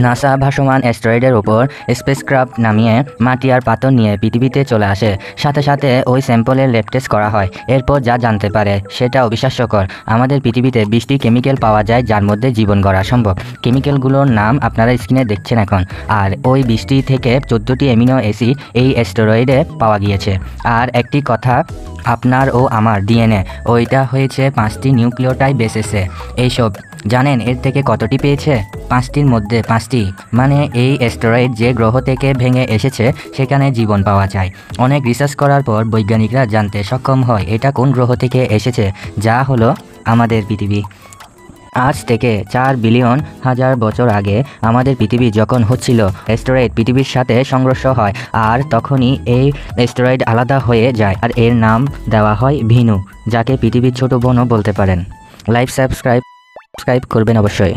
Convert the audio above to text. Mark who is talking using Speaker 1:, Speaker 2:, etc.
Speaker 1: NASA ভাসমান অ্যাস্টেরয়েডের উপর spacecraft নামিয়ে মাটি আর পাথর নিয়ে পৃথিবীতে চলে আসে। সাথে সাথে ওই স্যাম্পলের ল্যাব টেস্ট করা হয়। এরপর যা জানতে পারে সেটা অবিশ্বাস্যকর। আমাদের পৃথিবীতে 20টি কেমিক্যাল পাওয়া যায় যার মধ্যে জীবন গড়া সম্ভব। কেমিক্যালগুলোর নাম আপনারা স্ক্রিনে দেখছেন এখন। আর ওই 20টি থেকে 14টি অ্যামিনো অ্যাসিড এই অ্যাস্টেরয়েডে পাওয়া গিয়েছে। আর একটি কথা, আপনার ও আমার ডিএনএ ওইটা হয়েছে 5টি নিউক্লিওটাইড বেসেসে। এইসব জানেন এর থেকে কতটি পেয়েছে? 5টির মধ্যে 5টি। মানে এই অ্যাস্টেরয়েড যে গ্রহ থেকে ভেঙে এসেছে সেখানে জীবন পাওয়া যায়। অনেক রিসার্চ করার পর বৈজ্ঞানিকরা জানতে সক্ষম হয় এটা কোন গ্রহ থেকে এসেছে, যা হলো আমাদের পৃথিবী। আজ থেকে 4 বিলিয়ন হাজার বছর আগে আমাদের পৃথিবী যখন হচ্ছিল, অ্যাস্টেরয়েড পৃথিবীর সাথে সংঘর্ষ হয় আর তখনই এই অ্যাস্টেরয়েড আলাদা হয়ে যায় আর এর নাম দেওয়া হয় ভিনু, যাকে পৃথিবীর ছোট বোনও বলতে পারেন। লাইভ সাবস্ক্রাইব করবেন অবশ্যই।